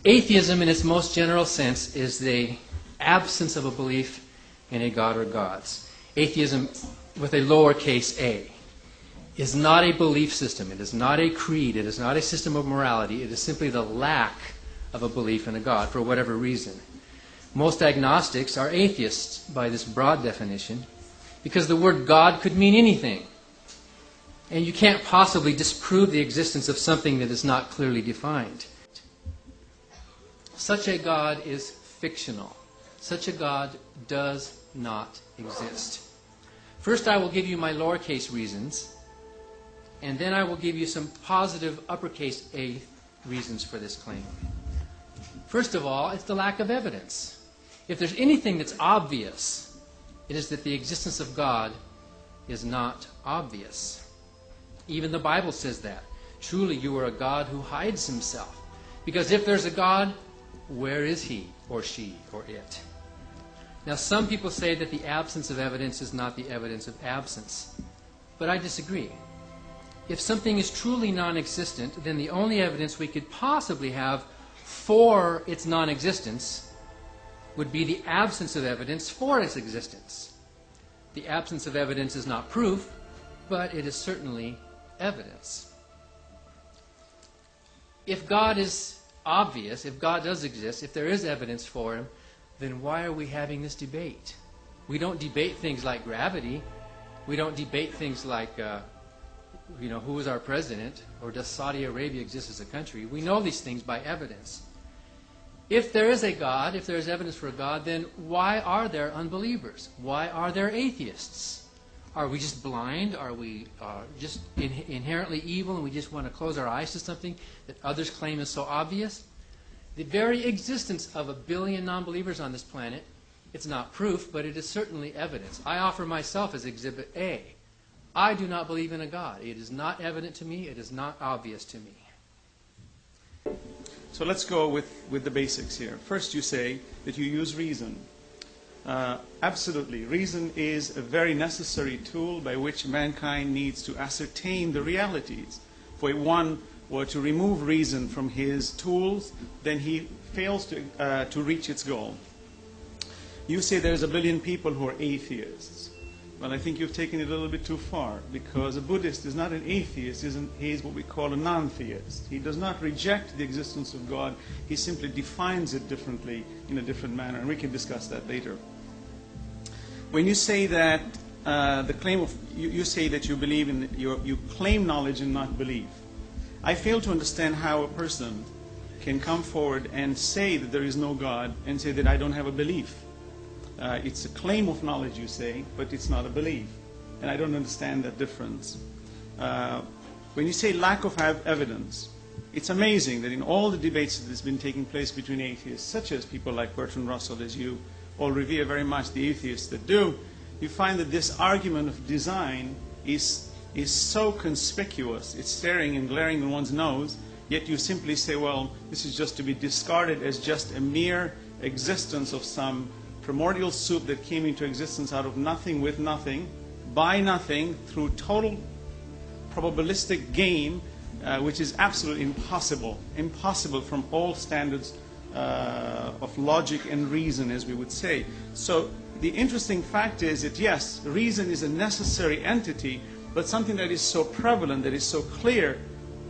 Atheism, in its most general sense, is the absence of a belief in a God or gods. Atheism, with a lowercase a, is not a belief system. It is not a creed. It is not a system of morality. It is simply the lack of a belief in a God for whatever reason. Most agnostics are atheists by this broad definition because the word God could mean anything. And you can't possibly disprove the existence of something that is not clearly defined. Such a God is fictional. Such a God does not exist. First, I will give you my lowercase reasons, and then I will give you some positive uppercase A reasons for this claim. First of all, it's the lack of evidence. If there's anything that's obvious, it is that the existence of God is not obvious. Even the Bible says that. Truly, you are a God who hides himself. Because if there's a God, where is he or she or it? Now, some people say that the absence of evidence is not the evidence of absence. But I disagree. If something is truly non-existent, then the only evidence we could possibly have for its non-existence would be the absence of evidence for its existence. The absence of evidence is not proof, but it is certainly evidence. If God is obvious, if God does exist, if there is evidence for him, then why are we having this debate? We don't debate things like gravity. We don't debate things like, who is our president, or does Saudi Arabia exist as a country? We know these things by evidence. If there is a God, if there is evidence for a God, then why are there unbelievers? Why are there atheists? Are we just blind? Are we just inherently evil and we just want to close our eyes to something that others claim is so obvious? The very existence of 1 billion non-believers on this planet, it's not proof, but it is certainly evidence. I offer myself as Exhibit A. I do not believe in a God. It is not evident to me. It is not obvious to me. So let's go with the basics here. First, you say that you use reason. Absolutely. Reason is a very necessary tool by which mankind needs to ascertain the realities. For one were to remove reason from his tools, then he fails to reach its goal. You say there's 1 billion people who are atheists. Well, I think you've taken it a little bit too far, because a Buddhist is not an atheist, he is what we call a non-theist. He does not reject the existence of God, he simply defines it differently, in a different manner, and we can discuss that later. When you say that you say that you believe in, you claim knowledge and not believe, I fail to understand how a person can come forward and say that there is no God and say that I don't have a belief. It's a claim of knowledge, you say, but it's not a belief. And I don't understand that difference. When you say lack of evidence, it's amazing that in all the debates that has been taking place between atheists, such as people like Bertrand Russell, as you all revere very much the atheists that do, you find that this argument of design is so conspicuous, it's staring and glaring in one's nose, yet you simply say, well, this is just to be discarded as just a mere existence of some primordial soup that came into existence out of nothing with nothing, by nothing, through total probabilistic game, which is absolutely impossible from all standards of logic and reason, as we would say. So the interesting fact is that, yes, reason is a necessary entity, but something that is so prevalent, that is so clear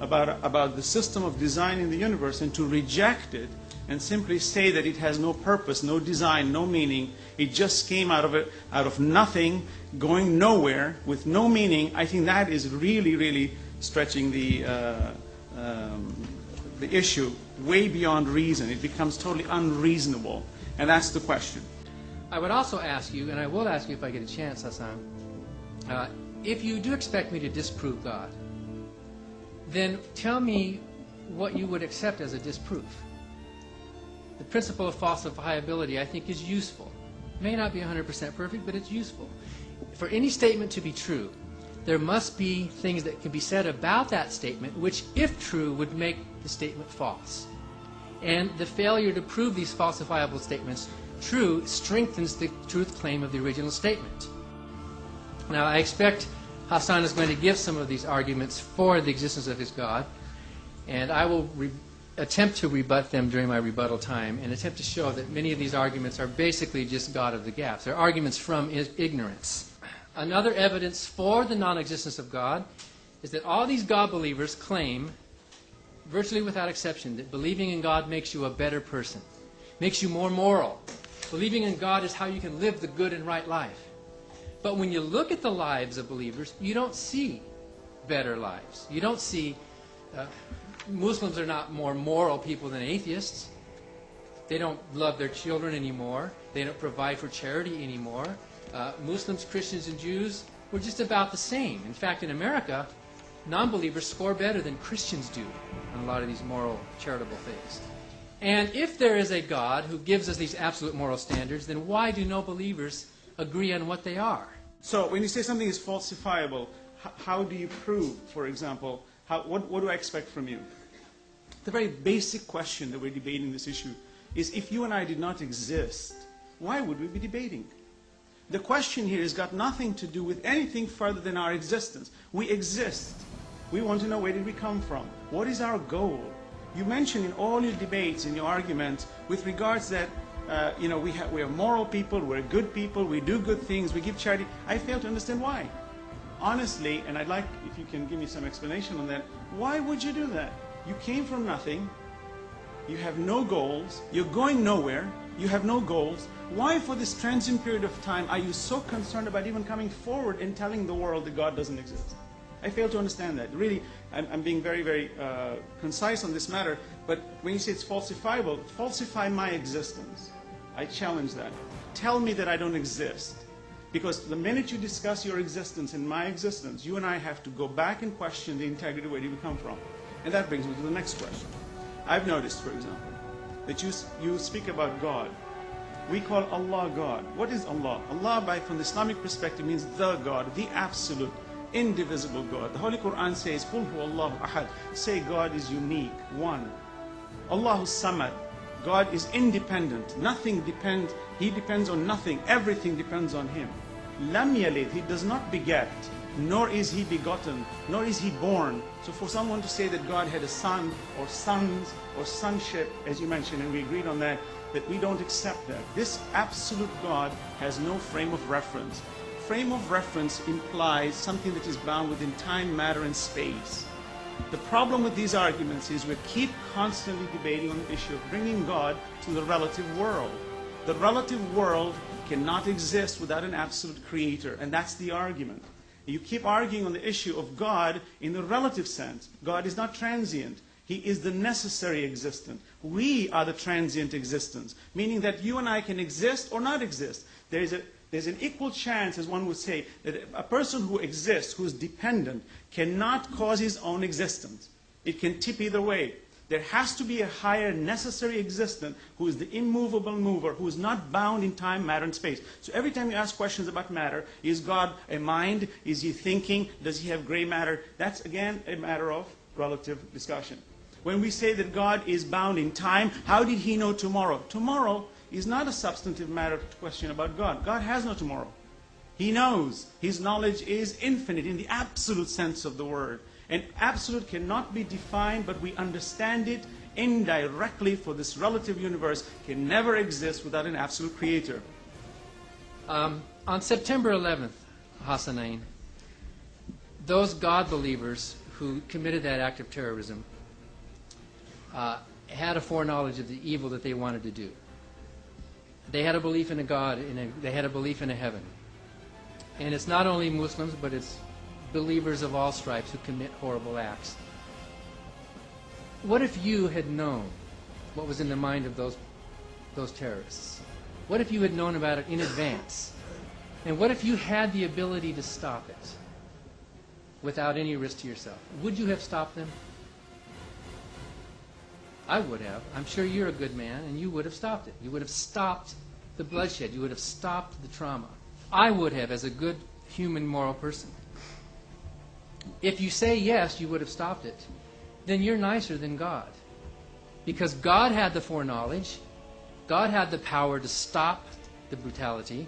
about the system of design in the universe, and to reject it and simply say that it has no purpose, no design, no meaning, it just came out of nothing, going nowhere, with no meaning, I think that is really, really stretching the issue way beyond reason. It becomes totally unreasonable, and that's the question. I would also ask you, and I will ask you if I get a chance, Hassan, if you do expect me to disprove God, then tell me what you would accept as a disproof. The principle of falsifiability, I think, is useful. It may not be 100% perfect, but it's useful. For any statement to be true, there must be things that can be said about that statement which, if true, would make the statement false. And the failure to prove these falsifiable statements true strengthens the truth claim of the original statement. Now, I expect Hassan is going to give some of these arguments for the existence of his God, and I will attempt to rebut them during my rebuttal time and attempt to show that many of these arguments are basically just God of the gaps. They're arguments from ignorance. Another evidence for the non-existence of God is that all these God believers claim, virtually without exception, that believing in God makes you a better person, makes you more moral. Believing in God is how you can live the good and right life. But when you look at the lives of believers, you don't see better lives. You don't see... Muslims are not more moral people than atheists. They don't love their children anymore. They don't provide for charity anymore. Muslims, Christians, and Jews were just about the same. In fact, in America, non-believers score better than Christians do on a lot of these moral, charitable things. And if there is a God who gives us these absolute moral standards, then why do no believers agree on what they are? So when you say something is falsifiable, how do you prove, for example, what do I expect from you? The very basic question that we're debating this issue is, if you and I did not exist, why would we be debating? The question here has got nothing to do with anything further than our existence. We exist. We want to know, where did we come from? What is our goal? You mentioned in all your debates, in your arguments, with regards that we are moral people, we're good people, we do good things, we give charity. I fail to understand why. Honestly, and I'd like if you can give me some explanation on that, why would you do that? You came from nothing, you have no goals, you're going nowhere, you have no goals. Why for this transient period of time are you so concerned about even coming forward and telling the world that God doesn't exist? I fail to understand that. Really, I'm being very, very concise on this matter, but when you say it's falsifiable, falsify my existence. I challenge that. Tell me that I don't exist. Because the minute you discuss your existence and my existence, you and I have to go back and question the integrity of where did we come from. And that brings me to the next question. I've noticed, for example, that you speak about God. We call Allah God. What is Allah? Allah, from the Islamic perspective, means the God, the absolute, indivisible God. The Holy Quran says, قُلْ هُوَ اللَّهُ أَحَدٌ. Say God is unique, one. Allahu Samad. God is independent. Nothing depends. He depends on nothing. Everything depends on Him. Lam yalid. He does not beget, nor is He begotten, nor is He born. So for someone to say that God had a son or sons or sonship, as you mentioned, and we agreed on that we don't accept that. This absolute God has no frame of reference. Frame of reference implies something that is bound within time, matter, and space. The problem with these arguments is we keep constantly debating on the issue of bringing God to the relative world. The relative world cannot exist without an absolute creator, and that's the argument. You keep arguing on the issue of God in the relative sense. God is not transient. He is the necessary existence. We are the transient existence, meaning that you and I can exist or not exist. There's an equal chance, as one would say, that a person who exists, who is dependent, cannot cause his own existence. It can tip either way. There has to be a higher necessary existence who is the immovable mover, who is not bound in time, matter, and space. So every time you ask questions about matter, is God a mind? Is He thinking? Does He have gray matter? That's, again, a matter of relative discussion. When we say that God is bound in time, how did He know tomorrow? Tomorrow is not a substantive matter to question about God. God has no tomorrow. He knows. His knowledge is infinite in the absolute sense of the word. And absolute cannot be defined, but we understand it indirectly, for this relative universe can never exist without an absolute creator. On September 11th, Hassanain, those God believers who committed that act of terrorism had a foreknowledge of the evil that they wanted to do. They had a belief in a God, they had a belief in a heaven. And it's not only Muslims, but it's believers of all stripes who commit horrible acts. What if you had known what was in the mind of those terrorists? What if you had known about it in advance? And what if you had the ability to stop it without any risk to yourself? Would you have stopped them? I would have. I'm sure you're a good man, and you would have stopped it. You would have stopped the bloodshed. You would have stopped the trauma. I would have, as a good human moral person. If you say yes, you would have stopped it, then you're nicer than God. Because God had the foreknowledge, God had the power to stop the brutality,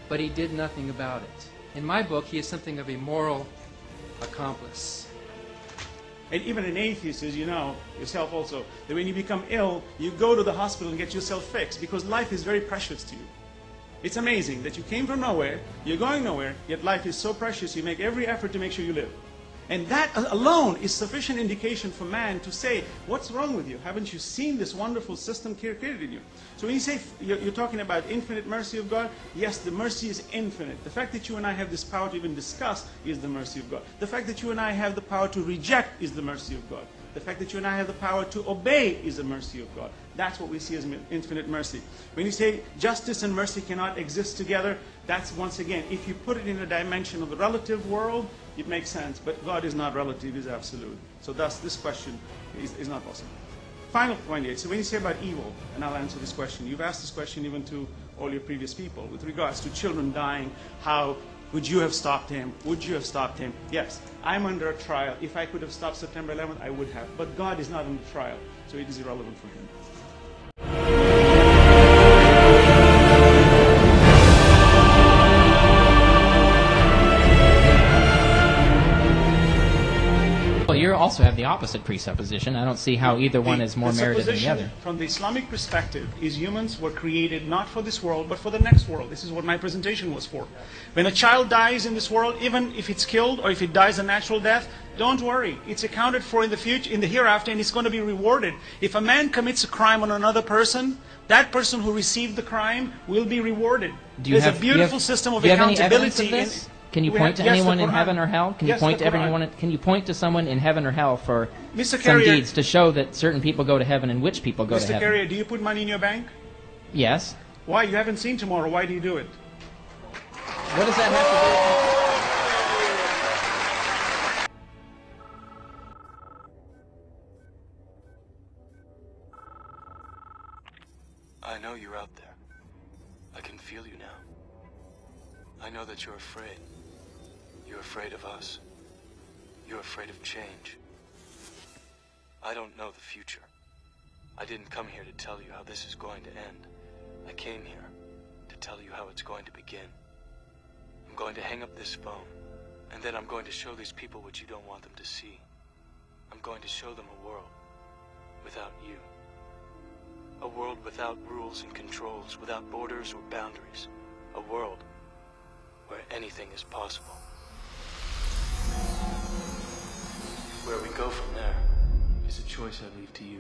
but He did nothing about it. In my book, He is something of a moral accomplice. And even an atheist, as you know, yourself also, that when you become ill, you go to the hospital and get yourself fixed because life is very precious to you. It's amazing that you came from nowhere, you're going nowhere, yet life is so precious, you make every effort to make sure you live. And that alone is sufficient indication for man to say, what's wrong with you? Haven't you seen this wonderful system created in you? So when you say, you're talking about infinite mercy of God, yes, the mercy is infinite. The fact that you and I have this power to even discuss is the mercy of God. The fact that you and I have the power to reject is the mercy of God. The fact that you and I have the power to obey is the mercy of God. That's what we see as infinite mercy. When you say justice and mercy cannot exist together, that's once again, if you put it in a dimension of the relative world, it makes sense. But God is not relative, He's absolute. So thus, this question is not possible. Final point here. So when you say about evil, and I'll answer this question. You've asked this question even to all your previous people with regards to children dying. How would you have stopped him? Would you have stopped him? Yes, I'm under a trial. If I could have stopped September 11th, I would have. But God is not under trial, so it is irrelevant for Him. Well, you also have the opposite presupposition. I don't see how either one is more merited than the other. From the Islamic perspective, is humans were created not for this world, but for the next world. This is what my presentation was for. When a child dies in this world, even if it's killed or if it dies a natural death, don't worry. It's accounted for in the future, in the hereafter, and it's going to be rewarded. If a man commits a crime on another person, that person who received the crime will be rewarded. There's a beautiful system of accountability. Can you point to anyone in heaven or hell? Can you point to everyone? Can you point to someone in heaven or hell for some deeds to show that certain people go to heaven and which people go to heaven? Mr. Carrier, do you put money in your bank? Yes. Why? You haven't seen tomorrow. Why do you do it? What does that have to do? I know you're out there. I can feel you now. I know that you're afraid. You're afraid of us. You're afraid of change. I don't know the future. I didn't come here to tell you how this is going to end. I came here to tell you how it's going to begin. I'm going to hang up this phone, and then I'm going to show these people what you don't want them to see. I'm going to show them a world without you. A world without rules and controls, without borders or boundaries. A world where anything is possible. Where we go from there is a choice I leave to you.